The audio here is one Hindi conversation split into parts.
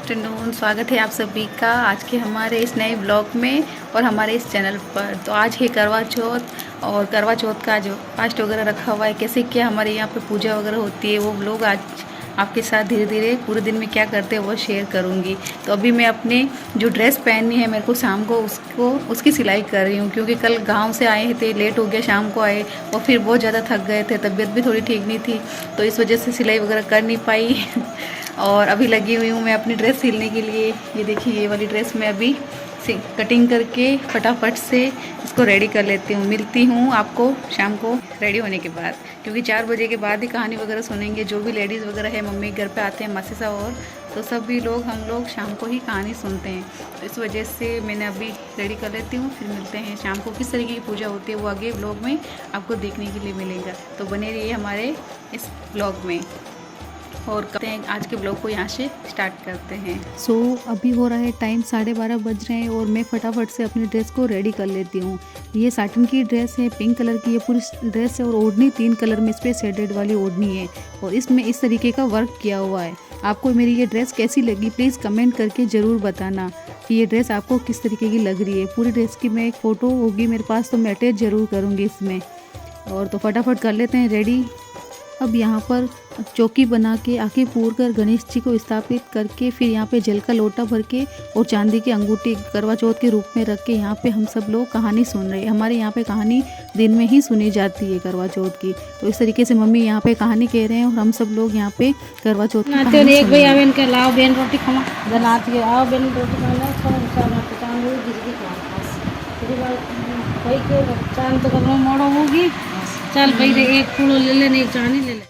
आफ्टरनून। स्वागत है आप सभी का आज के हमारे इस नए ब्लॉग में और हमारे इस चैनल पर। तो आज है करवा चौथ और करवा चौथ का जो फास्ट वगैरह रखा हुआ है, कैसे क्या हमारे यहाँ पे पूजा वगैरह होती है, वो ब्लॉग आज आपके साथ धीरे धीरे पूरे दिन में क्या करते हैं वो शेयर करूँगी। तो अभी मैं अपने जो ड्रेस पहननी है मेरे को शाम को उसकी सिलाई कर रही हूँ, क्योंकि कल गाँव से आए थे, लेट हो गया, शाम को आए और फिर बहुत ज़्यादा थक गए थे, तबीयत भी थोड़ी ठीक नहीं थी, तो इस वजह से सिलाई वगैरह कर नहीं पाई। और अभी लगी हुई हूँ मैं अपनी ड्रेस सिलने के लिए। ये देखिए, ये वाली ड्रेस मैं अभी कटिंग करके फटाफट से इसको रेडी कर लेती हूँ। मिलती हूँ आपको शाम को रेडी होने के बाद, क्योंकि 4 बजे के बाद ही कहानी वगैरह सुनेंगे। जो भी लेडीज़ वगैरह है, मम्मी घर पे आते हैं, मासी साहब, और तो सभी लोग हम लोग शाम को ही कहानी सुनते हैं। तो इस वजह से मैंने अभी रेडी कर लेती हूँ, फिर मिलते हैं शाम को। किस तरीके की पूजा होती है वो आगे ब्लॉग में आपको देखने के लिए मिलेगा, तो बने रहिए हमारे इस ब्लॉग में। और करते हैं आज के ब्लॉग को, यहाँ से स्टार्ट करते हैं। अभी हो रहा है टाइम 12:30 बज रहे हैं और मैं फटाफट से अपनी ड्रेस को रेडी कर लेती हूँ। ये साटन की ड्रेस है, पिंक कलर की ये पूरी ड्रेस है और ओढ़नी 3 कलर में इस पर शेडेड वाली ओढ़नी है और इसमें इस तरीके का वर्क किया हुआ है। आपको मेरी ये ड्रेस कैसी लगी प्लीज़ कमेंट करके ज़रूर बताना कि ये ड्रेस आपको किस तरीके की लग रही है। पूरी ड्रेस की मैं एक फ़ोटो होगी मेरे पास, तो मैं अटैच ज़रूर करूँगी इसमें। और तो फटाफट कर लेते हैं रेडी। अब यहाँ पर चौकी बना के आके पूर कर गणेश जी को स्थापित करके फिर यहाँ पे जल का लोटा भर के और चांदी की अंगूठी करवा चौथ के रूप में रख के यहाँ पे हम सब लोग कहानी सुन रहे हैं। हमारे यहाँ पे कहानी दिन में ही सुनी जाती है करवा चौथ की, तो इस तरीके से मम्मी यहाँ पे कहानी कह रहे हैं और हम सब लोग यहाँ पे करवा चौथ की कहानी सुन रहे हैं।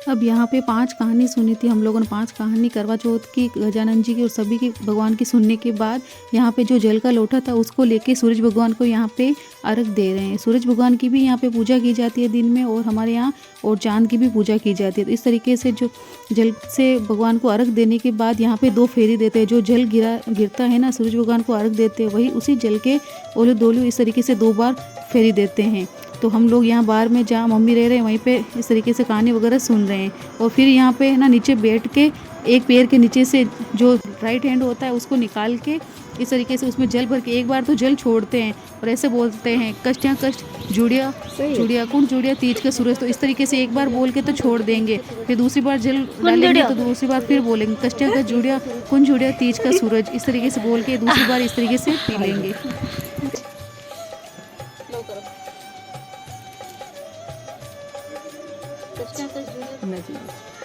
अब यहाँ पे 5 कहानी सुनी थी हम लोगों ने। 5 कहानी करवा चौथ की, गजानन जी की और सभी की भगवान की सुनने के बाद यहाँ पे जो जल का लोटा था उसको लेके सूरज भगवान को यहाँ पे अर्घ दे रहे हैं। सूरज भगवान की भी यहाँ पे पूजा की जाती है दिन में, और हमारे यहाँ और चांद की भी पूजा की जाती है। तो इस तरीके से जो जल से भगवान को अर्घ देने के बाद यहाँ पे 2 फेरी देते हैं। जो जल गिरता है ना, सूरज भगवान को अर्घ देते हैं, वही उसी जल के ओले दोले इस तरीके से 2 बार फेरी देते हैं। तो हम लोग यहाँ बाहर में जहाँ मम्मी रह रहे हैं वहीं पे इस तरीके से कहानी वगैरह सुन रहे हैं। और फिर यहाँ पे ना नीचे बैठ के एक पैर के नीचे से जो राइट हैंड होता है उसको निकाल के इस तरीके से उसमें जल भर के एक बार तो जल छोड़ते हैं और ऐसे बोलते हैं, कष्ट या कष्ट जुड़िया जुड़िया कुंड जुड़िया तीज का सूरज। तो इस तरीके से एक बार बोल के तो छोड़ देंगे, फिर दूसरी बार जल डालेंगे तो दूसरी बार फिर बोलेंगे, कष्ट या कष्ट जुड़िया कुंड जुड़िया तीज का सूरज। इस तरीके से बोल के दूसरी बार इस तरीके से पी लेंगे।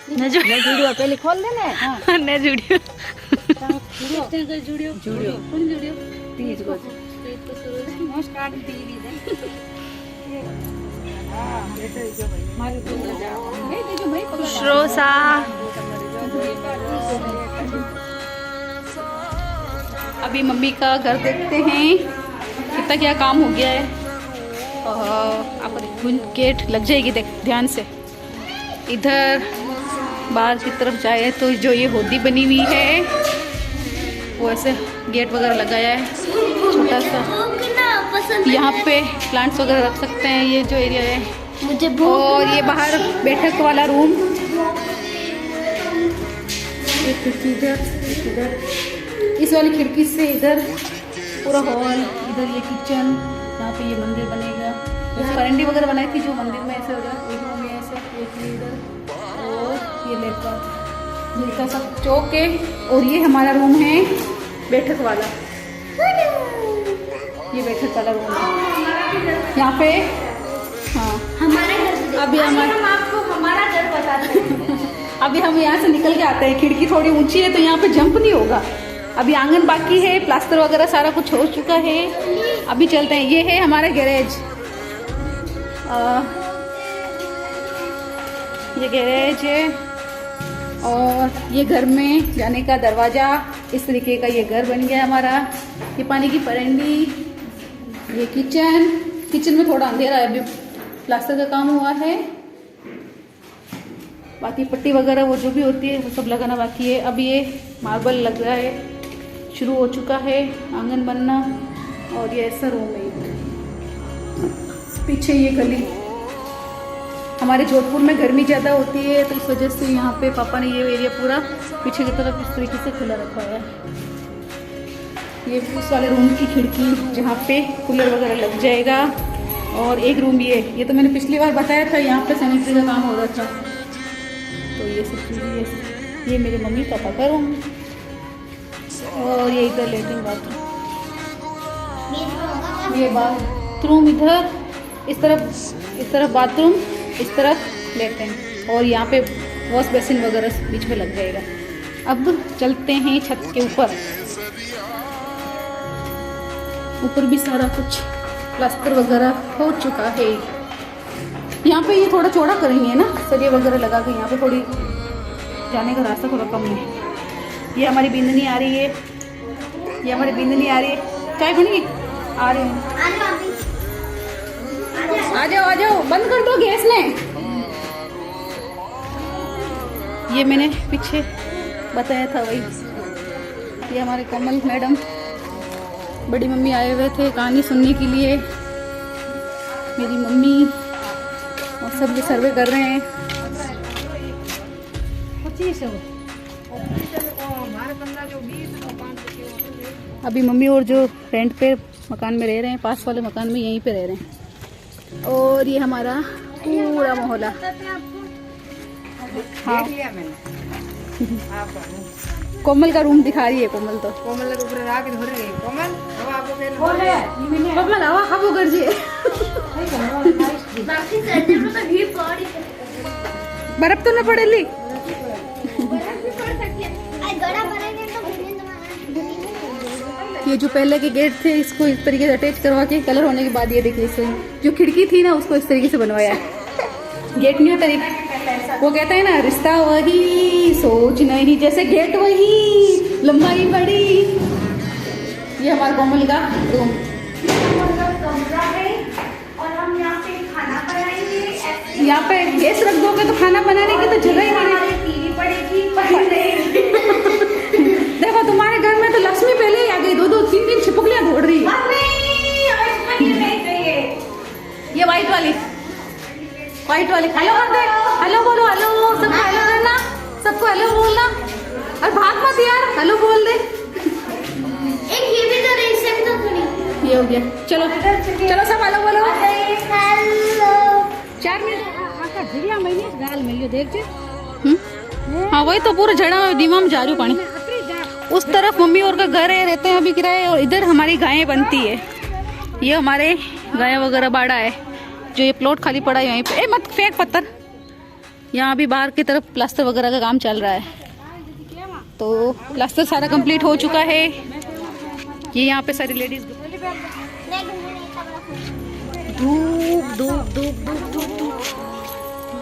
न जुड़ियो पहले खोल देना। हां न जुड़ियो जुड़ियो जुड़ियो कौन जुड़ियो तीज को सूरज नमस्कार दीदी दे। हां बेटा जो भाई मारे तो ए देखो भाई श्रोसा। अभी मम्मी का घर देखते हैं कितना क्या काम हो गया है। आप गेट लग जाएगी, देख ध्यान से। इधर बाहर की तरफ जाए तो जो ये होदी बनी हुई है वो ऐसे गेट वगैरह लगाया है छोटा सा। यहाँ पे प्लांट्स वगैरह रख सकते हैं, ये जो एरिया है। और ये बाहर बैठक वाला रूम, इधर इस वाली खिड़की से इधर पूरा हॉल, इधर ये किचन, यहाँ पे ये मंदिर बनेगा। जैसे करंडी वगैरह बनाई थी जो मंदिर में ऐसे हो जाए, एक रूम में ऐसे, एक इधर, और ये लेकर सब चौक है। और ये हमारा रूम है बैठक वाला, ये बैठक वाला रूम है यहाँ पे। हाँ हमारे घर, अभी हम आपको हमारा घर बताते हैं। अभी हम यहाँ से निकल के आते हैं, खिड़की थोड़ी ऊंची है तो यहाँ पे जंप नहीं होगा। अभी आंगन बाकी है, प्लास्टर वगैरह सारा कुछ हो चुका है। अभी चलते हैं। ये है हमारा गैरेज, ये गैरेज है। और ये घर में जाने का दरवाज़ा, इस तरीके का ये घर बन गया हमारा। ये पानी की परंडी, ये किचन में थोड़ा अंधेरा है, अभी प्लास्टर का काम हुआ है। बाकी पट्टी वगैरह वो जो भी होती है वो सब लगाना बाकी है। अब ये मार्बल लग रहा है, शुरू हो चुका है आंगन बनना। और ये ऐसा रूम है, पीछे ये गली, हमारे जोधपुर में गर्मी ज़्यादा होती है, तो इस वजह से यहाँ पे पापा ने ये एरिया पूरा पीछे की तरफ इस तरीके से खुला रखा है। ये उस वाले रूम की खिड़की जहाँ पे कूलर वगैरह लग जाएगा। और एक रूम ये तो मैंने पिछली बार बताया था, यहाँ पे सैनिटरी का काम हो रहा था। तो ये सब चीज़ें, ये मेरे मम्मी पापा का रूम, और ये इधर लेटरिन बाथरूम, ये बाथरूम इधर, इस तरफ बाथरूम, इस तरफ लेटरिन, और यहाँ पे वॉश बेसिन वगैरह बीच में लग जाएगा। अब चलते हैं छत के ऊपर भी सारा कुछ प्लास्टर वगैरह हो चुका है। यहाँ पे ये थोड़ा चौड़ा करेंगे ना, सरिये वगैरह लगा के, यहाँ पे थोड़ी जाने का रास्ता थोड़ा कम है। ये हमारी बिंदनी आ रही है, चाय बनी आ रही है। आ जाओ, बंद कर दो गैस ने। ये मैंने पीछे बताया था वही। ये हमारे कमल मैडम, बड़ी मम्मी आए हुए थे कहानी सुनने के लिए। मेरी मम्मी और सब ये सर्वे कर रहे हैं। अभी मम्मी और जो रेंट पे मकान में रह रहे हैं, पास वाले मकान में, यहीं पे रह रहे हैं। और ये हमारा पूरा मोहल्ला। हाँ, कोमल का रूम दिखा रही है। कोमल तो कोमल हवा खाबो कर जी। बर्फ तो न पड़ेली। ये जो पहले के गेट थे, इसको इस तरीके से अटैच करवा के कलर होने के बाद ये देखिए, जो खिड़की थी ना उसको इस तरीके से बनवाया है। गेट न्यू तरीके, वो कहता है ना, रिश्ता वही सोच नहीं, जैसे गेट वही लंबाई बड़ी। ये हमारा कोमल का रूम, यहाँ पे गैस रख दोगे तो खाना बनाने की तो जगह ही नहीं, टीवी पड़ेगी। देखो तुम्हारे घर में तो लक्ष्मी पहले ही आ गई, 2-3 छिपकलियां दौड़ रही है। ये व्हाइट वाली हेलो बोलो, हेलो सबको हेलो करना, सबको हेलो बोलना, और भाग मत यार, हेलो बोल दे। एक ये भी तो ये हो गया। चलो सब हेलो बोलो। हेलो 4 मिनट गाल मिलियो देख। हाँ वही तो पूरा झड़ा दीमा में जा रही पानी। उस तरफ मम्मी और का घर है, रहते हैं अभी किराए, और इधर हमारी गायें बनती है। ये हमारे गाय वगैरह बाड़ा है, जो ये प्लॉट खाली पड़ा है यहीं पे। ए मत फेंक पत्थर। यहाँ अभी बाहर की तरफ प्लास्टर वगैरह का काम चल रहा है, तो प्लास्टर सारा कंप्लीट हो चुका है। ये यहाँ पे सारी लेडीज धूप।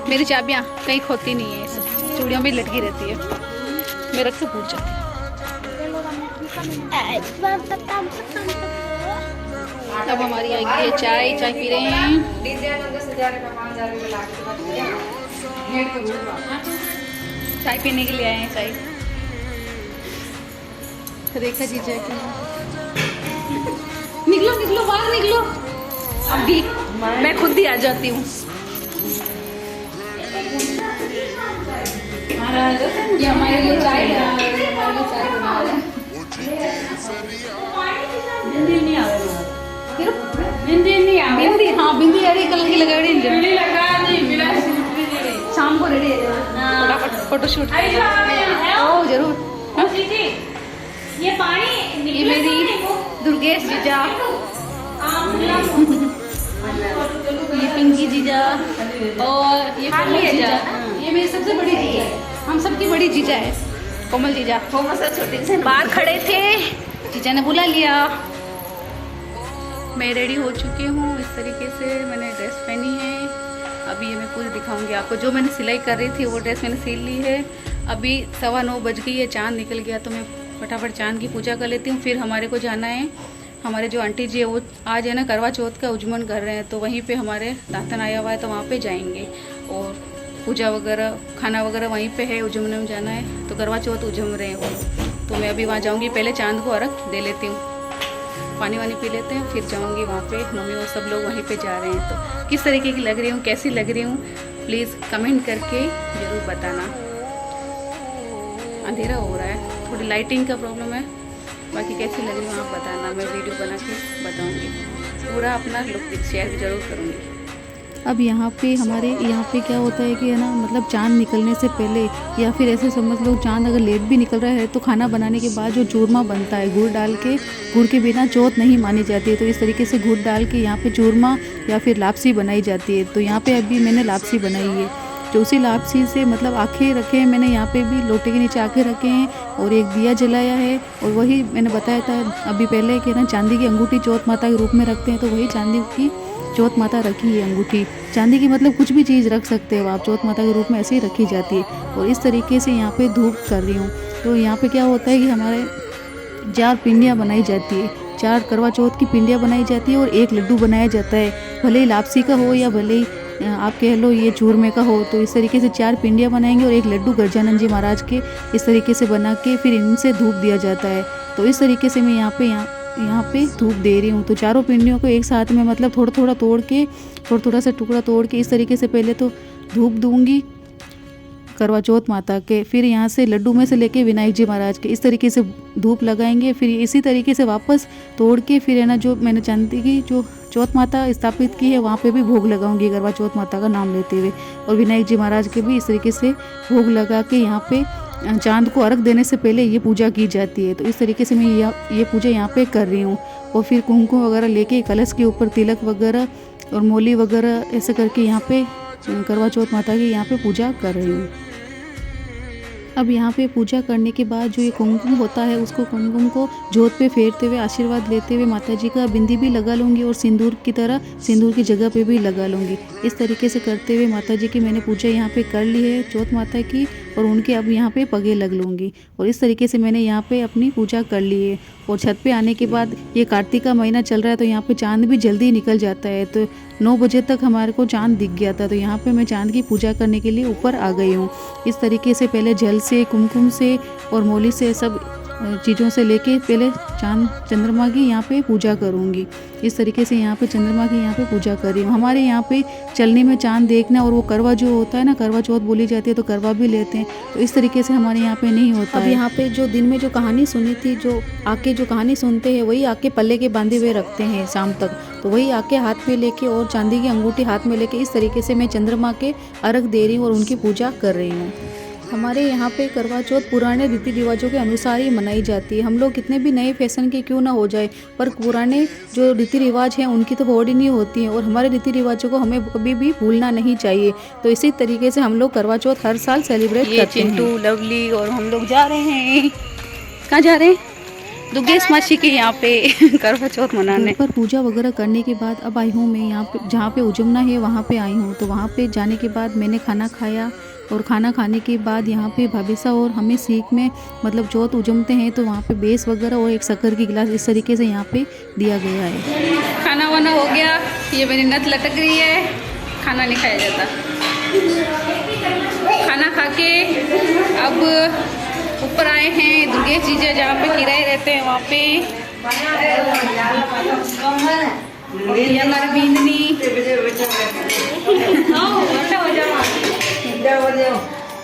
मेरी चाबियाँ कहीं खोती नहीं है, चूड़ियाँ भी लटकी रहती है, मैं रख के पूछ जाती। अब हमारी आएगी है चाय पी रहे हैं। चाय पीने के लिए आए हैं। चाय रेखा जी चाय निकलो बाहर निकलो। अभी मैं खुद ही आ जाती हूँ। ये हमारे लिए चाय बना रहे हैं। बिंदी हाँ बिंदी अरे कलर की लगा शाम को रेडी फटाफट फोटोशूट। ओ जरूर। ये पानी ये मेरी दुर्गेश जीजा, ये पिंकी जीजा, और ये कोमल जीजा। ये मेरी सबसे बड़ी जीजा है, हम सबकी बड़ी जीजा है कोमल जीजा। छोटी से बाहर खड़े थे, जीजा ने बुला लिया। मैं रेडी हो चुकी हूँ। इस तरीके से मैंने ड्रेस पहनी है। अभी ये मैं पूरी दिखाऊंगी आपको। जो मैंने सिलाई कर रही थी वो ड्रेस मैंने सिल ली है। अभी 9:15 बज गई है, चाँद निकल गया, तो मैं फटाफट चाँद की पूजा कर लेती हूँ। फिर हमारे को जाना है, हमारे जो आंटी जी है वो आज है ना करवा चौथ का उजमन कर रहे हैं, तो वहीं पे हमारे दातन आया हुआ है, तो वहाँ पे जाएंगे। और पूजा वगैरह खाना वगैरह वहीं पे है, उजमने में जाना है, तो करवा चौथ उजम रहे हैं वो। तो मैं अभी वहाँ जाऊँगी, पहले चाँद को अर्घ दे लेती हूँ, पानी वानी पी लेते हैं, फिर जाऊँगी वहाँ पे। मम्मी और सब लोग वहीं पे जा रहे हैं। तो किस तरीके की लग रही हूँ, कैसी लग रही हूँ, प्लीज़ कमेंट करके ज़रूर बताना। अंधेरा हो रहा है, थोड़ी लाइटिंग का प्रॉब्लम है। बाकी कैसी लग रही हो आप बताना, मैं वीडियो बना के बताऊँगी, पूरा अपना लुक शेयर ज़रूर करूँगी। अब यहाँ पे हमारे यहाँ पे क्या होता है कि है ना, मतलब चाँद निकलने से पहले या फिर ऐसे समझ लो चाँद अगर लेट भी निकल रहा है तो खाना बनाने के बाद जो चूरमा बनता है गुड़ डाल के, गुड़ के बिना चौथ नहीं मानी जाती है। तो इस तरीके से गुड़ डाल के यहाँ पे चूरमा या फिर लापसी बनाई जाती है। तो यहाँ पे अभी मैंने लापसी बनाई है। जो उसी लापसी से मतलब आँखें रखे हैं मैंने, यहाँ पे भी लोटे के नीचे आँखें रखे हैं और एक दिया जलाया है। और वही मैंने बताया था अभी पहले कि ना चांदी की अंगूठी चौथ माता के रूप में रखते हैं, तो वही चांदी की चौथ माता रखी है अंगूठी। चांदी की मतलब कुछ भी चीज़ रख सकते हो आप, चौथ माता के रूप में ऐसे ही रखी जाती है। और इस तरीके से यहाँ पे धूप कर रही हूँ। तो यहाँ पे क्या होता है कि हमारे 4 पिंडियाँ बनाई जाती है, 4 करवा चौथ की पिंडियाँ बनाई जाती है और 1 लड्डू बनाया जाता है। भले ही लापसी का हो या भले ही आप कह लो ये चूरमे का हो। तो इस तरीके से 4 पिंडियाँ बनाएंगे और 1 लड्डू गजानन जी महाराज के इस तरीके से बना के फिर इनसे धूप दिया जाता है। तो इस तरीके से मैं यहाँ पे धूप दे रही हूँ। तो चारों पिंडियों को एक साथ में मतलब थोड़ा थोड़ा तोड़ के, थोड़ा सा टुकड़ा तोड़ के इस तरीके से पहले तो धूप दूंगी करवा चौथ माता के, फिर यहाँ से लड्डू में से लेके विनायक जी महाराज के इस तरीके से धूप लगाएंगे। फिर इसी तरीके से वापस तोड़ के फिर है ना जो मैंने चांदी की जो चौथ माता स्थापित की है वहाँ पे भी भोग लगाऊंगी करवा चौथ माता का नाम लेते हुए। और विनायक जी महाराज के भी इस तरीके से भोग लगा के यहाँ पे चांद को अर्घ देने से पहले ये पूजा की जाती है। तो इस तरीके से मैं ये पूजा यहाँ पे कर रही हूँ। और फिर कुमकुम वगैरह लेके कलश के ऊपर तिलक वगैरह और मोली वगैरह ऐसे करके यहाँ पे करवा चौथ माता की यहाँ पे पूजा कर रही हूँ। अब यहाँ पे पूजा करने के बाद जो ये कुमकुम होता है उसको कुमकुम को जोत पे फेरते हुए आशीर्वाद लेते हुए माता जी का बिंदी भी लगा लूँगी और सिंदूर की तरह सिंदूर की जगह पे भी लगा लूँगी। इस तरीके से करते हुए माता जी की मैंने पूजा यहाँ पे कर ली है चौथ माता की, और उनके अब यहाँ पे पगे लग लूँगी। और इस तरीके से मैंने यहाँ पे अपनी पूजा कर ली है। और छत पे आने के बाद ये कार्तिक का महीना चल रहा है तो यहाँ पे चांद भी जल्दी निकल जाता है। तो 9 बजे तक हमारे को चांद दिख गया था। तो यहाँ पे मैं चांद की पूजा करने के लिए ऊपर आ गई हूँ। इस तरीके से पहले जल से, कुमकुम से और मोली से सब चीज़ों से लेके पहले चांद चंद्रमा की यहाँ पे पूजा करूँगी। इस तरीके से यहाँ पे चंद्रमा की यहाँ पे पूजा कर रही हूँ। हमारे यहाँ पे चलने में चांद देखना और वो करवा जो होता है ना, करवा चौथ बोली जाती है तो करवा भी लेते हैं। तो इस तरीके से हमारे यहाँ पे नहीं होता है। अब यहाँ पे जो दिन में जो कहानी सुनी थी, जो आके जो कहानी सुनते हैं वही आके पल्ले के बांधे हुए रखते हैं शाम तक। तो वही आके हाथ में लेके और चांदी की अंगूठी हाथ में लेके इस तरीके से मैं चंद्रमा के अर्घ दे रही हूँ और उनकी पूजा कर रही हूँ। हमारे यहाँ पे करवा चौथ पुराने रीति रिवाजों के अनुसार ही मनाई जाती है। हम लोग कितने भी नए फैशन के क्यों ना हो जाए, पर पुराने जो रीति रिवाज हैं उनकी तो होड़ ही नहीं होती है। और हमारे रीति रिवाजों को हमें कभी भी भूलना नहीं चाहिए। तो इसी तरीके से हम लोग करवा चौथ हर साल सेलिब्रेट करते हैं। चिंटू, लवली और हम लोग जा रहे हैं, कहाँ जा रहे हैं? दुर्गेश मासी के यहाँ पे करवा चौथ मनाने। पर पूजा वगैरह करने के बाद अब आई हूँ मैं यहाँ पे, जहाँ पे उजमना है वहाँ पे आई हूँ। तो वहाँ पे जाने के बाद मैंने खाना खाया और खाना खाने के बाद यहाँ पे भाभीसा और हमें सीख में मतलब चौथ उजमते हैं तो वहाँ पे बेस वगैरह और एक शक्कर की गिलास इस तरीके से यहाँ पे दिया गया है। खाना वाना हो गया, ये मेरी नथ लटक रही है, खाना नहीं खाया जाता। खाना खा के अब ऊपर आए हैं दुर्गेश जीजा जहाँ पे किराए रहते हैं वहाँ पे। ये हमारी बींदनी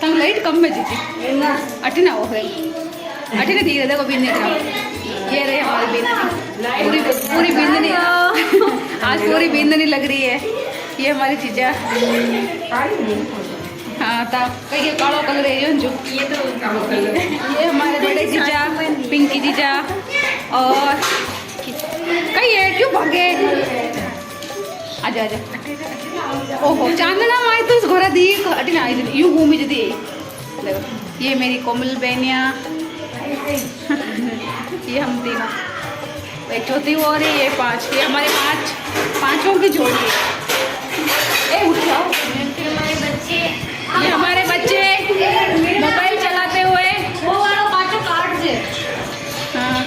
तंग लाइट कम में जीती अटी ना हो गई, अटी ना धीरे देखो बींदनी का। ये रहे हमारी बींदनी, पूरी बींदनी आज पूरी बींदनी लग रही है। ये हमारी चीज़ा, हाँ था कई कालो कलर है जो ये तो ये हमारे बड़े जीजा पिंकी जीजा। और कई है क्यों भागे, आजा आजा। ओहो चांदना आए तो घोड़ा दी अटी ना आई यूँ घूमी जदी। ये मेरी कोमल बहनिया, ये हम तीनों, एक चौथी और ये 5, ये हमारे 5 की जोड़ी है। ए उठ जाओ, ये हमारे बच्चे मोबाइल चलाते हुए वो वाला पाँचों काट दे। हाँ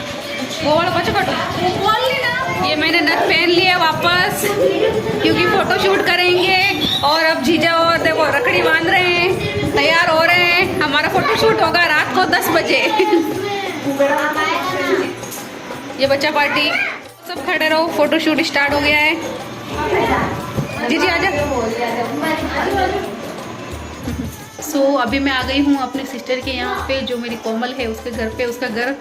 वो वाला पाँचों काटो। ये मैंने नथ पहन लिया वापस क्योंकि फ़ोटो शूट करेंगे। और अब जीजा और देखो रखड़ी बांध रहे हैं, तैयार हो रहे हैं। हमारा फ़ोटो शूट होगा रात को 10 बजे। ये बच्चा पार्टी, सब खड़े रहो, फ़ोटो शूट स्टार्ट हो गया है। जी आजा। सो अभी मैं आ गई हूँ अपने सिस्टर के यहाँ पे, जो मेरी कोमल है उसके घर पे। उसका घर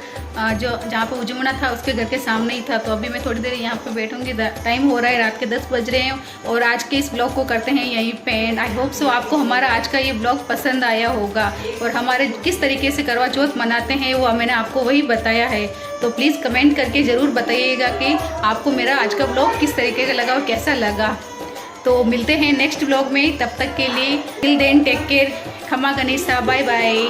जो जहाँ पे उजमना था उसके घर के सामने ही था। तो अभी मैं थोड़ी देर यहाँ पे बैठूंगी। टाइम हो रहा है, रात के 10 बज रहे हैं और आज के इस ब्लॉग को करते हैं यहीं पे एंड। आई होप सो आपको हमारा आज का ये ब्लॉग पसंद आया होगा और हमारे किस तरीके से करवा चौथ मनाते हैं वो मैंने आपको वही बताया है। तो प्लीज़ कमेंट करके ज़रूर बताइएगा कि आपको मेरा आज का ब्लॉग किस तरीके का लगा और कैसा लगा। तो मिलते हैं नेक्स्ट ब्लॉग में, तब तक के लिए टिल देन टेक केयर। खमा गणेशा, बाय बाय।